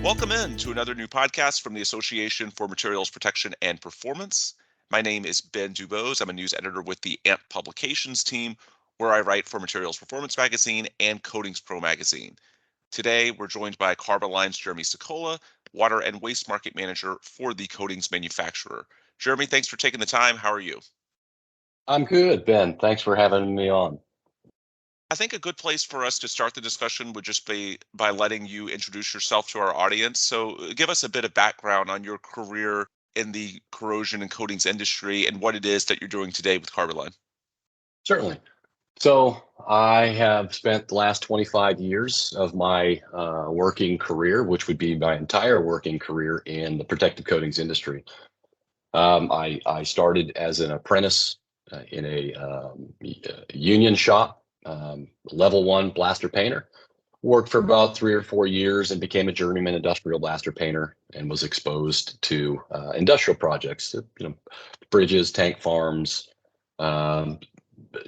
Welcome in to another new podcast from the Association for Materials Protection and Performance. My name is Ben Dubose. I'm a news editor with the AMP Publications team, where I write for Materials Performance Magazine and Coatings Pro Magazine. Today, we're joined by Carboline's Jeremy Sukola, Water and Waste Market Manager for the coatings manufacturer. Jeremy, thanks for taking the time. How are you? I'm good, Ben. Thanks for having me on. I think a good place for us to start the discussion would just be by letting you introduce yourself to our audience. So, give us a bit of background on your career in the corrosion and coatings industry and what it is that you're doing today with Carboline. Certainly. So I have spent the last 25 years of my working career, which would be my entire working career in the protective coatings industry. I started as an apprentice in a union shop, level one blaster painter. Worked for about 3 or 4 years and became a journeyman industrial blaster painter and was exposed to industrial projects, bridges, tank farms, um,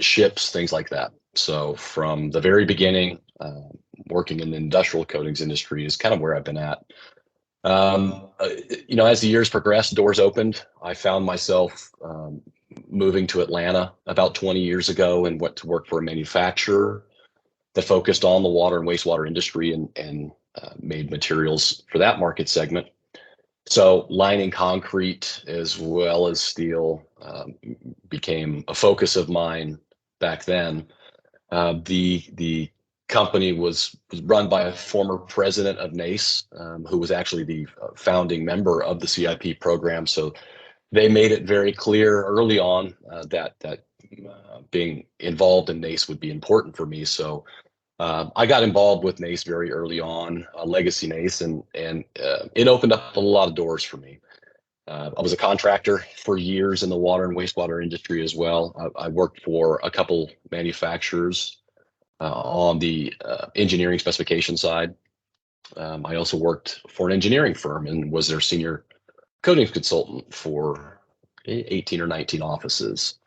ships, things like that. So from the very beginning, working in the industrial coatings industry is kind of where I've been at. As the years progressed, doors opened. I found myself moving to Atlanta about 20 years ago and went to work for a manufacturer that focused on the water and wastewater industry and made materials for that market segment. So lining concrete as well as steel became a focus of mine back then. The company was run by a former president of NACE, who was actually the founding member of the CIP program. So they made it very clear early on that being involved in NACE would be important for me. So I got involved with NACE very early on, Legacy NACE, and it opened up a lot of doors for me. I was a contractor for years in the water and wastewater industry as well. I worked for a couple manufacturers on the engineering specification side. I also worked for an engineering firm and was their senior coatings consultant for 18 or 19 offices.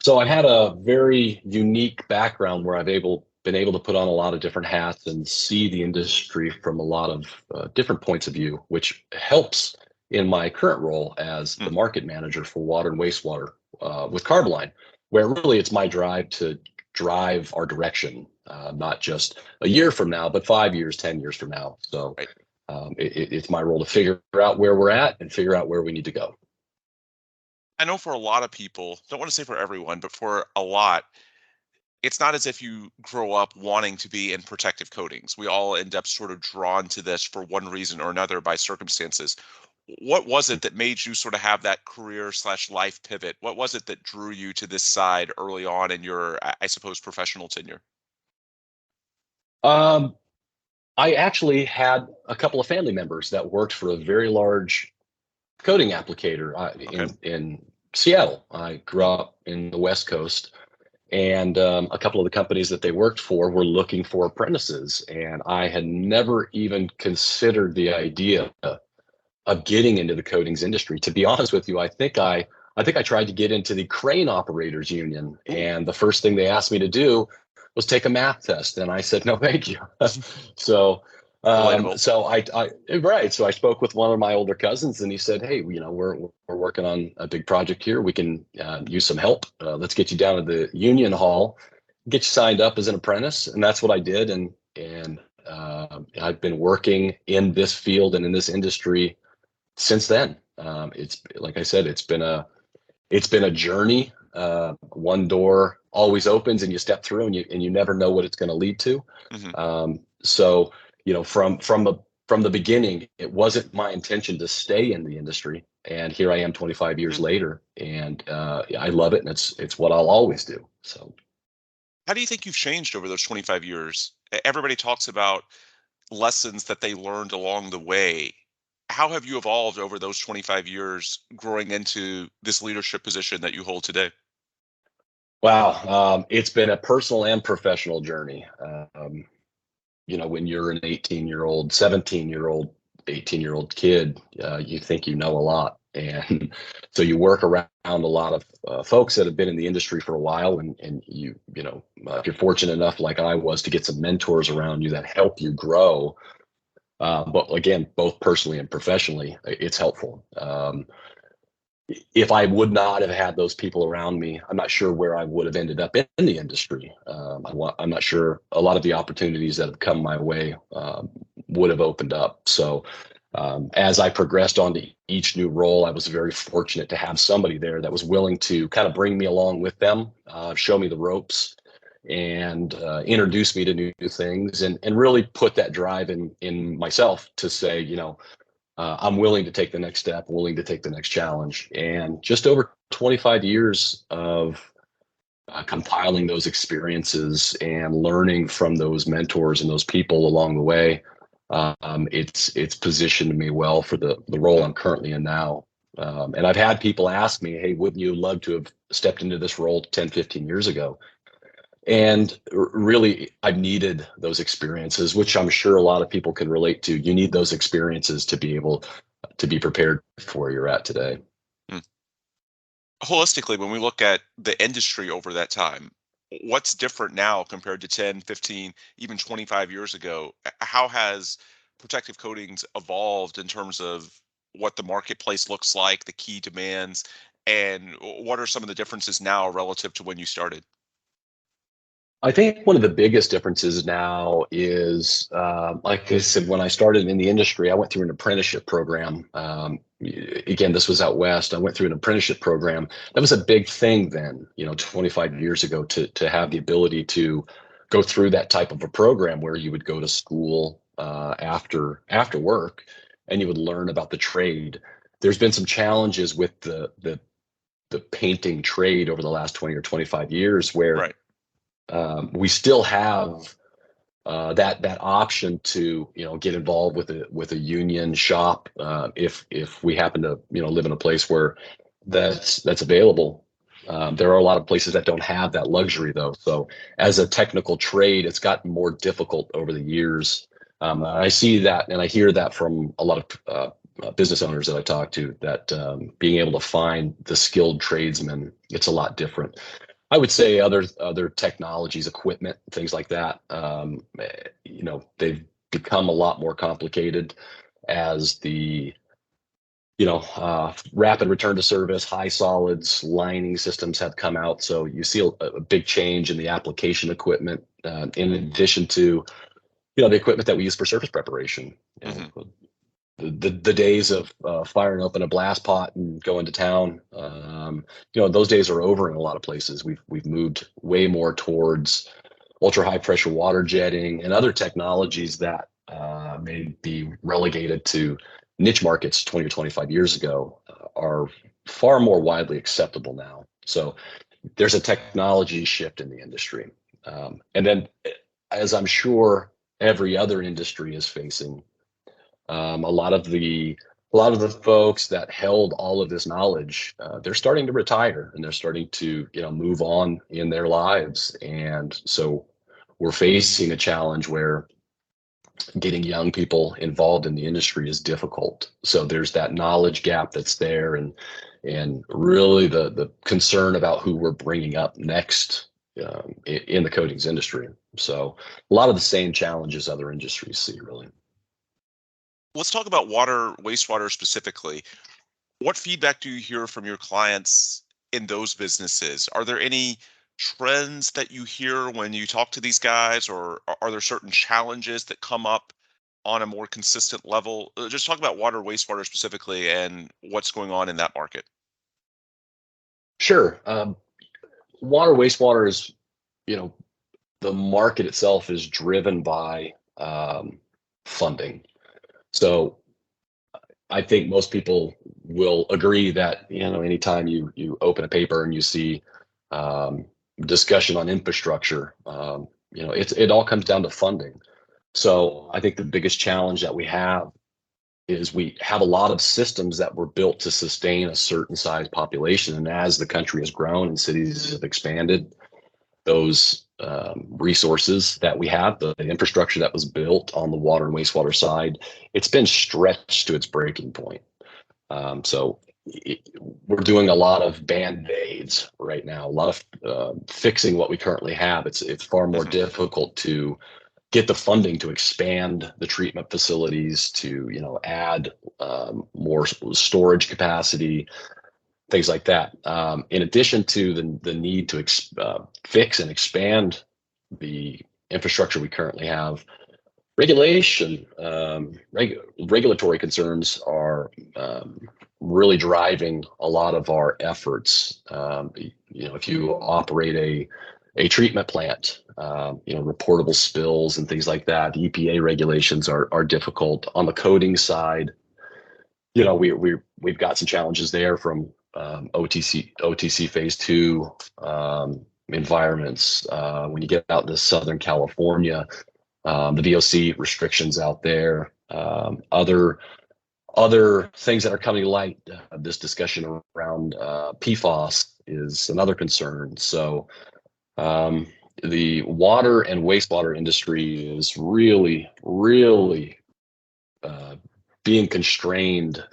So I had a very unique background where I've been able to put on a lot of different hats and see the industry from a lot of different points of view, which helps in my current role as the market manager for water and wastewater with Carboline, where really it's my drive to drive our direction, not just a year from now, but 5 years, 10 years from now. So it's my role to figure out where we're at and figure out where we need to go. I know for a lot of people, don't want to say for everyone, but for a lot, it's not as if you grow up wanting to be in protective coatings. We all end up sort of drawn to this for one reason or another by circumstances. What was it that made you sort of have that career/life pivot? What was it that drew you to this side early on in your, I suppose, professional tenure? I actually had a couple of family members that worked for a very large coating applicator in Seattle. I grew up in the West Coast, and a couple of the companies that they worked for were looking for apprentices, and I had never even considered the idea of getting into the coatings industry. To be honest with you, I think I tried to get into the crane operators union, and the first thing they asked me to do was take a math test, and I said no, thank you. So I spoke with one of my older cousins, and he said, "Hey, we're working on a big project here. We can use some help. Let's get you down to the union hall, get you signed up as an apprentice." And that's what I did. And I've been working in this field and in this industry since then. It's like I said, it's been a journey. One door always opens, and you step through, and you never know what it's going to lead to. So from the beginning, it wasn't my intention to stay in the industry, and here I am 25 years later, and I love it, and it's what I'll always do. So, how do you think you've changed over those 25 years? Everybody talks about lessons that they learned along the way. How have you evolved over those 25 years growing into this leadership position that you hold today? Wow, it's been a personal and professional journey. When you're an 18-year-old, 17-year-old, 18-year-old kid, you think you know a lot. And so you work around a lot of folks that have been in the industry for a while, and if you're fortunate enough, like I was, to get some mentors around you that help you grow, But again, both personally and professionally, it's helpful. If I would not have had those people around me, I'm not sure where I would have ended up in the industry. I'm not sure a lot of the opportunities that have come my way would have opened up. So as I progressed onto each new role, I was very fortunate to have somebody there that was willing to kind of bring me along with them, show me the ropes, and introduce me to new things, and really put that drive in myself to say, I'm willing to take the next step, willing to take the next challenge. And just over 25 years of compiling those experiences and learning from those mentors and those people along the way, it's positioned me well for the role I'm currently in now. And I've had people ask me, hey, wouldn't you love to have stepped into this role 10, 15 years ago? And really, I've needed those experiences, which I'm sure a lot of people can relate to. You need those experiences to be able to be prepared for where you're at today. Hmm. Holistically, when we look at the industry over that time, what's different now compared to 10, 15, even 25 years ago? How has protective coatings evolved in terms of what the marketplace looks like, the key demands, and what are some of the differences now relative to when you started? I think one of the biggest differences now is, like I said, when I started in the industry, I went through an apprenticeship program. Again, this was out west. I went through an apprenticeship program. That was a big thing then, 25 years ago, to have the ability to go through that type of a program where you would go to school after work, and you would learn about the trade. There's been some challenges with the painting trade over the last 20 or 25 years where Right. we still have that option to get involved with a union shop if we happen to live in a place where that's available. There are a lot of places that don't have that luxury though. So as a technical trade, it's gotten more difficult over the years. I see that and I hear that from a lot of business owners that I talk to, that being able to find the skilled tradesmen, it's a lot different. I would say other technologies, equipment, things like that. They've become a lot more complicated as the rapid return to service, high solids lining systems have come out. So you see a big change in the application equipment, in addition to the equipment that we use for surface preparation. You Hmm. know, the days of firing open a blast pot and going to town, those days are over in a lot of places. We've moved way more towards ultra high pressure water jetting and other technologies that may be relegated to niche markets 20 or 25 years ago, are far more widely acceptable now. So there's a technology shift in the industry, and then, as I'm sure every other industry is facing, a lot of the folks that held all of this knowledge, they're starting to retire and they're starting to move on in their lives, and so we're facing a challenge where getting young people involved in the industry is difficult. So there's that knowledge gap that's there, and really the concern about who we're bringing up next in the coatings industry. So a lot of the same challenges other industries see, really. Let's talk about water, wastewater specifically. What feedback do you hear from your clients in those businesses? Are there any trends that you hear when you talk to these guys, or are there certain challenges that come up on a more consistent level? Just talk about water, wastewater specifically, and what's going on in that market. Sure. Water, wastewater is, you know, the market itself is driven by funding. So I think most people will agree that anytime you open a paper and you see um, discussion on infrastructure, it all comes down to funding. So I think the biggest challenge that we have is we have a lot of systems that were built to sustain a certain size population, and as the country has grown and cities have expanded, those resources that we have, the infrastructure that was built on the water and wastewater side, it's been stretched to its breaking point. So we're doing a lot of band-aids right now, a lot of fixing what we currently have. It's far more Hmm. difficult to get the funding to expand the treatment facilities, to add more storage capacity, things like that. In addition to the need to fix and expand the infrastructure we currently have, regulatory concerns are really driving a lot of our efforts. If you operate a treatment plant, reportable spills and things like that, the EPA regulations are difficult. On the coding side, we've got some challenges there from OTC phase 2 environments. When you get out to Southern California, the VOC restrictions out there, other things that are coming to light. This discussion around PFAS is another concern. So the water and wastewater industry is really, really being constrained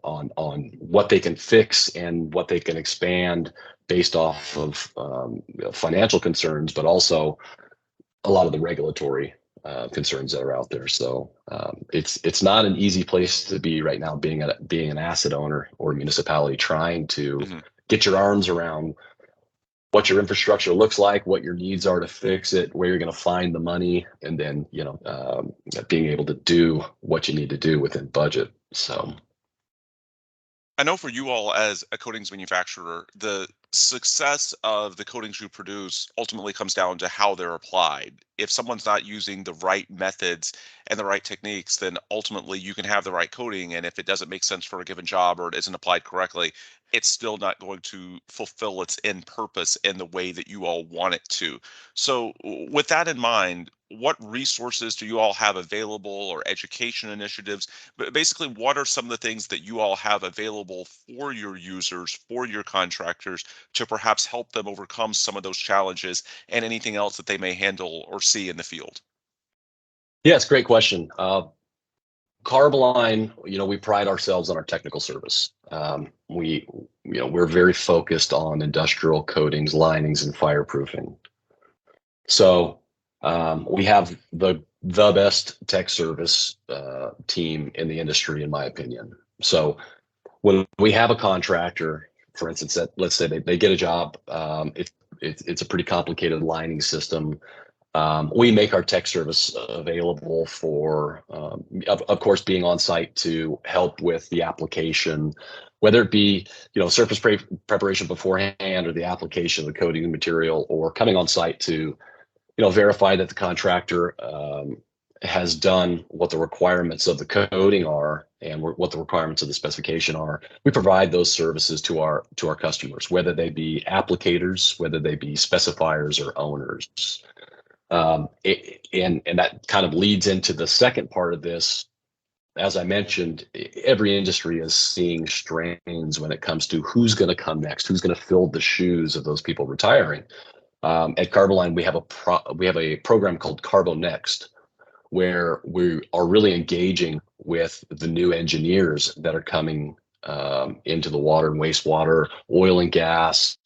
on what they can fix and what they can expand based off of financial concerns, but also a lot of the regulatory concerns that are out there. So it's not an easy place to be right now, being an asset owner or municipality, trying to get your arms around what your infrastructure looks like, what your needs are to fix it, where you're going to find the money, and then being able to do what you need to do within budget. So I know for you all as a coatings manufacturer, the success of the coatings you produce ultimately comes down to how they're applied. If someone's not using the right methods and the right techniques, then ultimately you can have the right coating. And if it doesn't make sense for a given job or it isn't applied correctly, it's still not going to fulfill its end purpose in the way that you all want it to. So, with that in mind, what resources do you all have available, or education initiatives? But basically, what are some of the things that you all have available for your users, for your contractors, to perhaps help them overcome some of those challenges and anything else that they may handle or see in the field? yeah, it's a great question. Carboline, we pride ourselves on our technical service. We're very focused on industrial coatings, linings, and fireproofing. So we have the best tech service team in the industry, in my opinion. So when we have a contractor, for instance, that let's say they get a job, it's a pretty complicated lining system. We make our tech service available for, of course, being on site to help with the application, whether it be, surface preparation beforehand, or the application of the coating material, or coming on site to, verify that the contractor has done what the requirements of the coating are and what the requirements of the specification are. We provide those services to our customers, whether they be applicators, whether they be specifiers or owners. And that kind of leads into the second part of this. As I mentioned, every industry is seeing strains when it comes to who's going to come next, who's going to fill the shoes of those people retiring. At Carboline, we have a program called Carbo Next, where we are really engaging with the new engineers that are coming into the water and wastewater, oil and gas,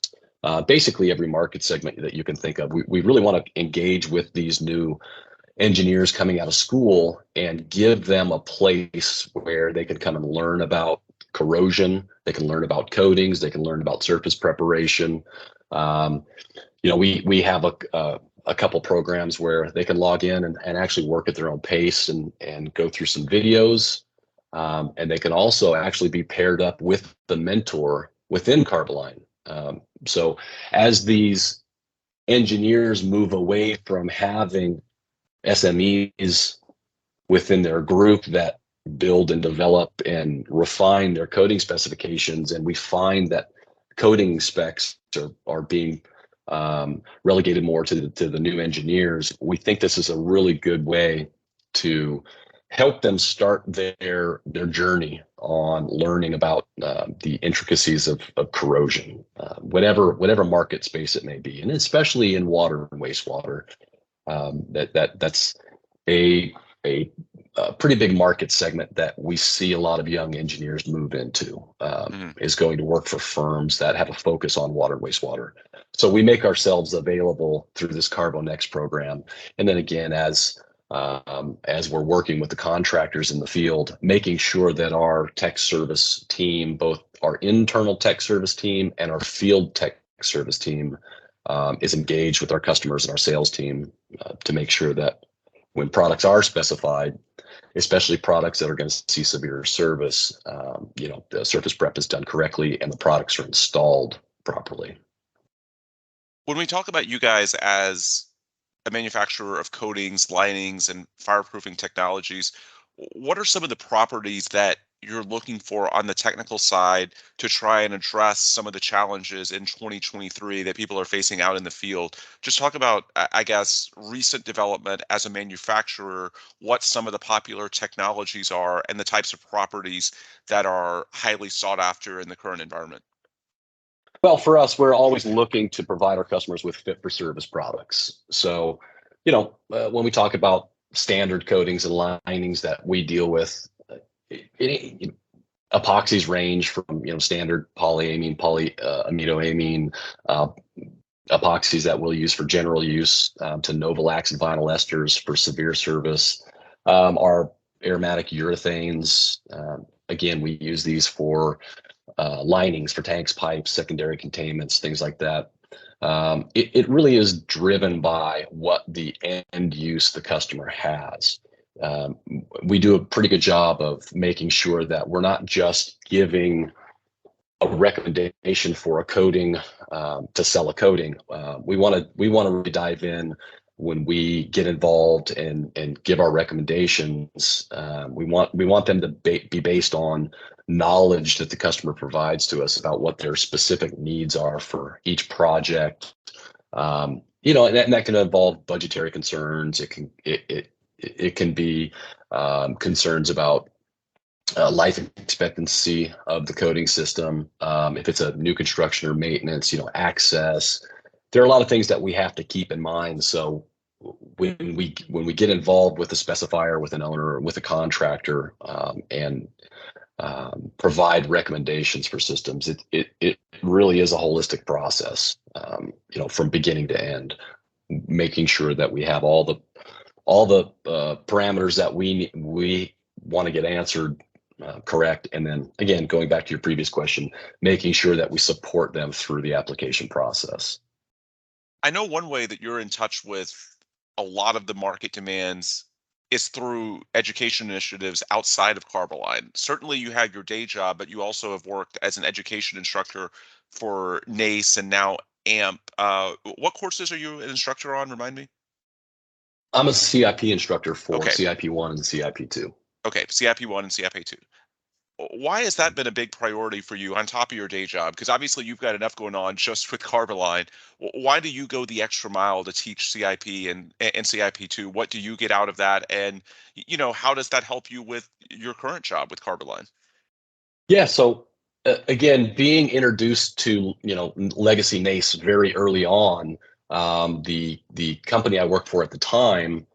basically every market segment that you can think of. We really want to engage with these new engineers coming out of school and give them a place where they can come and learn about corrosion, they can learn about coatings, they can learn about surface preparation. We have a couple programs where they can log in and actually work at their own pace and go through some videos. And they can also actually be paired up with the mentor within Carboline. So as these engineers move away from having SMEs within their group that build and develop and refine their coding specifications, and we find that coding specs are being relegated more to the new engineers, we think this is a really good way to help them start their journey on learning about the intricacies of corrosion, whatever market space it may be, and especially in water and wastewater. That's a pretty big market segment that we see a lot of young engineers move into, is going to work for firms that have a focus on water and wastewater. So we make ourselves available through this CarboNext program. And then again, as we're working with the contractors in the field, making sure that our tech service team, both our internal tech service team and our field tech service team, is engaged with our customers and our sales team to make sure that when products are specified, especially products that are going to see severe service, the surface prep is done correctly and the products are installed properly. When we talk about you guys as a manufacturer of coatings, linings, and fireproofing technologies, what are some of the properties that you're looking for on the technical side to try and address some of the challenges in 2023 that people are facing out in the field? Just talk about, I guess, recent development as a manufacturer, what some of the popular technologies are, and the types of properties that are highly sought after in the current environment. Well, for us, we're always looking to provide our customers with fit for service products. So, when we talk about standard coatings and linings that we deal with, epoxies range from standard polyamine, amidoamine, epoxies that we'll use for general use to Novalax and vinyl esters for severe service. Our aromatic urethanes, again, we use these for linings for tanks, pipes, secondary containments, things like that. It really is driven by what the end use the customer has. We do a pretty good job of making sure that we're not just giving a recommendation for a coating to sell a coating. We want to really dive in when we get involved and give our recommendations. We want them to be based on knowledge that the customer provides to us about what their specific needs are for each project. And that can involve budgetary concerns. It can be concerns about life expectancy of the coating system. If it's a new construction or maintenance, access. There are a lot of things that we have to keep in mind. So when we get involved with a specifier, with an owner, with a contractor, and provide recommendations for systems, it really is a holistic process. From beginning to end, making sure that we have all the parameters that we want to get answered correct. And then again, going back to your previous question, making sure that we support them through the application process. I know one way that you're in touch with a lot of the market demands is through education initiatives outside of Carboline. Certainly you have your day job, but you also have worked as an education instructor for NACE and now AMP. What courses are you an instructor on? Remind me. I'm a CIP instructor for Okay. CIP1 and CIP2. Okay, CIP1 and CIP2. Why has that been a big priority for you on top of your day job? Because obviously you've got enough going on just with Carboline. Why do you go the extra mile to teach CIP and CIP2? What do you get out of that? And how does that help you with your current job with Carboline? Yeah. So again, being introduced to legacy NACE very early on, the company I worked for at the time,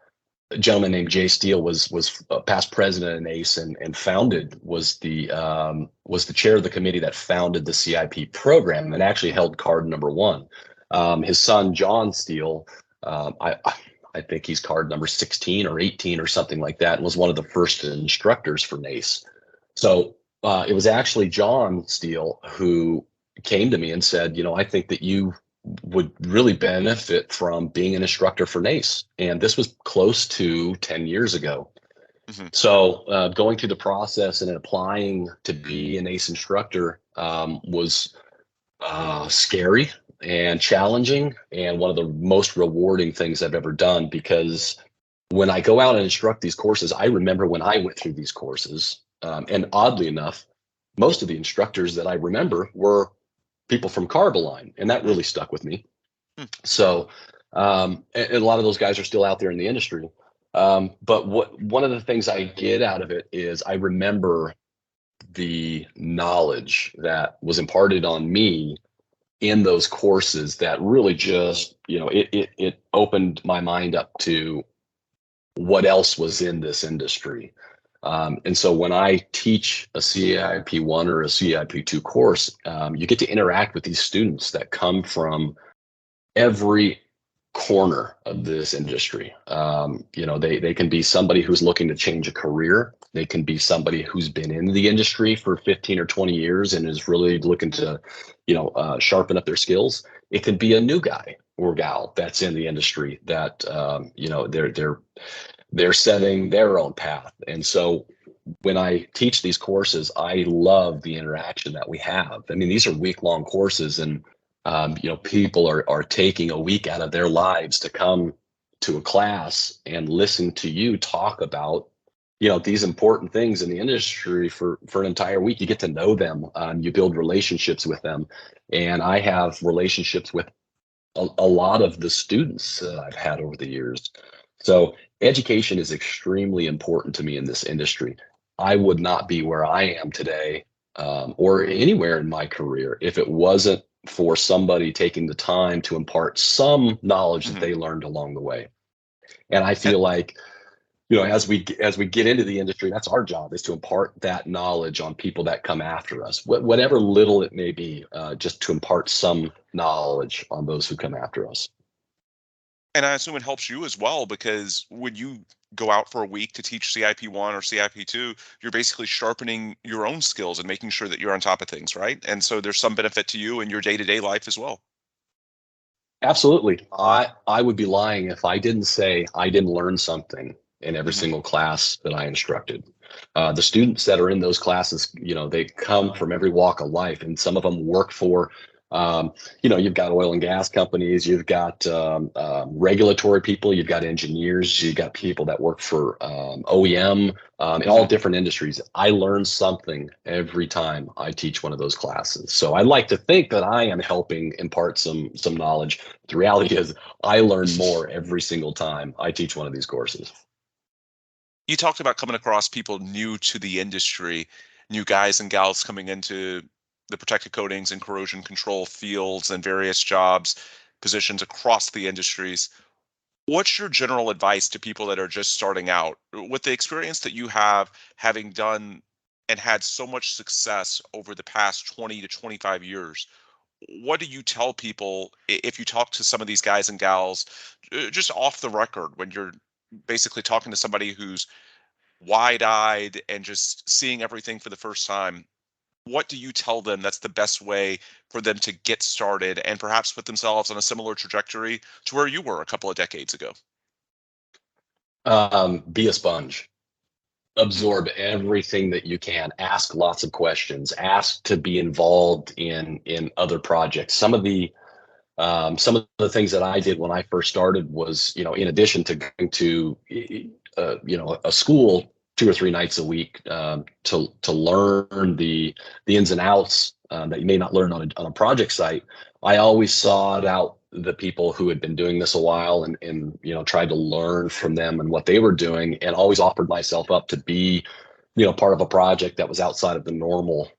a gentleman named Jay Steele was a past president of NACE and was the chair of the committee that founded the CIP program and actually held card number one. His son John Steele, I think he's card number 16 or 18 or something like that, and was one of the first instructors for NACE. So it was actually John Steele who came to me and said, I think that you would really benefit from being an instructor for NACE. And this was close to 10 years ago. Mm-hmm. So going through the process and applying to be an ACE instructor was scary and challenging, and one of the most rewarding things I've ever done, because when I go out and instruct these courses, I remember when I went through these courses, and oddly enough, most of the instructors that I remember were people from Carboline, and that really stuck with me. So, and a lot of those guys are still out there in the industry. But one of the things I get out of it is I remember the knowledge that was imparted on me in those courses that really just, it opened my mind up to what else was in this industry. And so when I teach a CIP1 or a CIP2 course, you get to interact with these students that come from every corner of this industry. They can be somebody who's looking to change a career. They can be somebody who's been in the industry for 15 or 20 years and is really looking to, sharpen up their skills. It can be a new guy or gal that's in the industry that, they're setting their own path. And so when I teach these courses, I love the interaction that we have. I mean, these are week-long courses, and people are taking a week out of their lives to come to a class and listen to you talk about, these important things in the industry for an entire week. You get to know them, you build relationships with them, and I have relationships with a lot of the students that I've had over the years. So education is extremely important to me in this industry. I would not be where I am today, or anywhere in my career, if it wasn't for somebody taking the time to impart some knowledge that Mhm. they learned along the way. And I And feel like, as we get into the industry, that's our job, is to impart that knowledge on people that come after us, whatever little it may be, just to impart some knowledge on those who come after us. and I assume it helps you as well, because when you go out for a week to teach CIP 1 or CIP 2, you're basically sharpening your own skills and making sure that you're on top of things, right? And so there's some benefit to you in your day-to-day life as well. Absolutely. I would be lying if I didn't say I didn't learn something in every Mhm. single class that I instructed. The students that are in those classes, they come from every walk of life, and some of them work for, you've got oil and gas companies, you've got regulatory people, you've got engineers, you've got people that work for OEM, in all Mhm. different industries. I learn something every time I teach one of those classes. So I like to think that I am helping impart some knowledge. The reality is I learn more every single time I teach one of these courses. You talked about coming across people new to the industry, new guys and gals coming into the protected coatings and corrosion control fields and various jobs, positions across the industries. What's your general advice to people that are just starting out? With the experience that you have, having done and had so much success over the past 20 to 25 years, what do you tell people if you talk to some of these guys and gals, just off the record, when you're basically talking to somebody who's wide-eyed and just seeing everything for the first time? What do you tell them that's the best way for them to get started and perhaps put themselves on a similar trajectory to where you were a couple of decades ago? Be a sponge. Mhm. Absorb everything that you can. Ask lots of questions. Ask to be involved in other projects. Some of the things that I did when I first started was, in addition to going to, a school 2 or 3 nights a week, to learn the ins and outs, that you may not learn on a project site. I always sought out the people who had been doing this a while, and tried to learn from them and what they were doing, and always offered myself up to be, part of a project that was outside of the normal,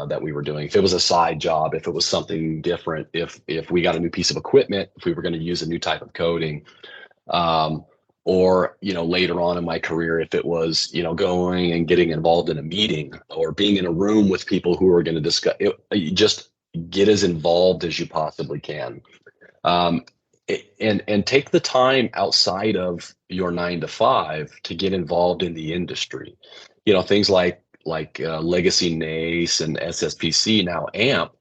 that we were doing. If it was a side job, if it was something different, if we got a new piece of equipment, if we were going to use a new type of coating, um, or later on in my career, if it was going and getting involved in a meeting or being in a room with people who are going to discuss it, you just get as involved as you possibly can, um, and take the time outside of your 9 to 5 to get involved in the industry. Things like Legacy NACE and SSPC, now AMP,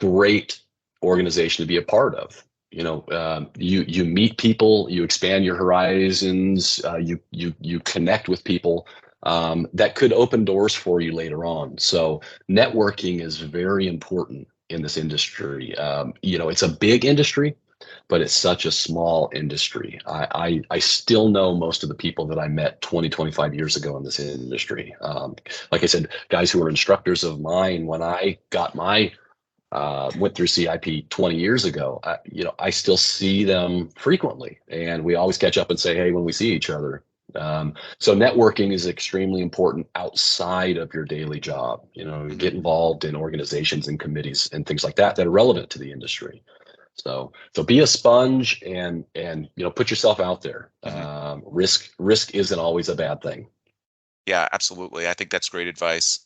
great organization to be a part of. You meet people, you expand your horizons, you connect with people, that could open doors for you later on. So networking is very important in this industry. It's a big industry, but it's such a small industry. I still know most of the people that I met 20, 25 years ago in this industry. Like I said, guys who were instructors of mine when I got my went through CIP 20 years ago. I still see them frequently, and we always catch up and say, hey, when we see each other. So networking is extremely important outside of your daily job. Mhm. Get involved in organizations and committees and things like that are relevant to the industry. So be a sponge, and put yourself out there. Mhm. Risk isn't always a bad thing. Yeah, absolutely. I think that's great advice.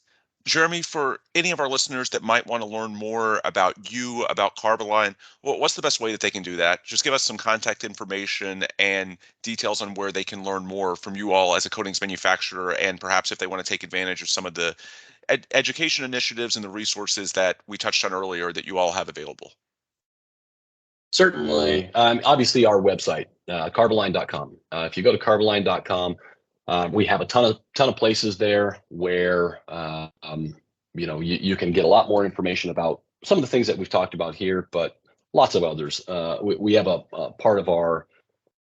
Jeremy, for any of our listeners that might want to learn more about you, about Carboline, what's the best way that they can do that? Just give us some contact information and details on where they can learn more from you all as a coatings manufacturer, and perhaps if they want to take advantage of some of the education initiatives and the resources that we touched on earlier that you all have available. Certainly. Obviously, our website, carboline.com. If you go to carboline.com, we have a ton of places there where you can get a lot more information about some of the things that we've talked about here, but lots of others. We have a part of our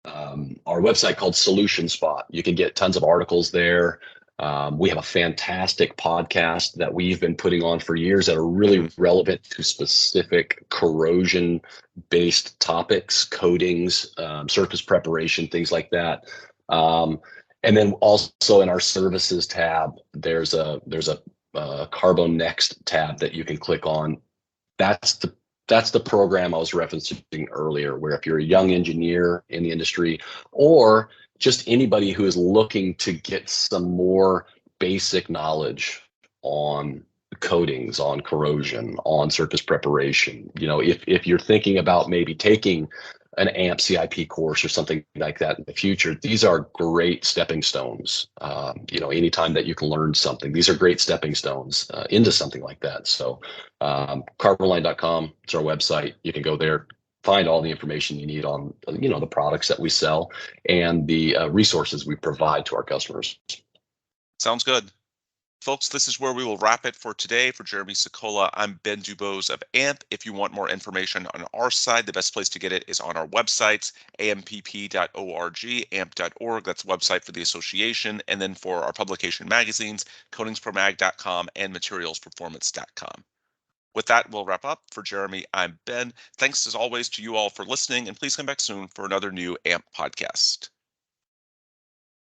website called Solution Spot. You can get tons of articles there. We have a fantastic podcast that we've been putting on for years that are really relevant to specific corrosion-based topics, coatings, surface preparation, things like that. And then also in our services tab, there's a Carbo Next tab that you can click on. That's the program I was referencing earlier, where if you're a young engineer in the industry or just anybody who is looking to get some more basic knowledge on coatings, on corrosion, on surface preparation, if you're thinking about maybe taking an AMP CIP course or something like that in the future, these are great stepping stones. Anytime that you can learn something, these are great stepping stones into something like that. So carboline.com is our website. You can go there, find all the information you need on the products that we sell and the resources we provide to our customers. Sounds good. Folks, this is where we will wrap it for today. For Jeremy Sukola, I'm Ben Dubose of AMP. If you want more information on our side, the best place to get it is on our websites, ampp.org, amp.org. That's the website for the association. And then for our publication magazines, coatingspromag.com and materialsperformance.com. With that, we'll wrap up. For Jeremy, I'm Ben. Thanks as always to you all for listening, and please come back soon for another new AMP podcast.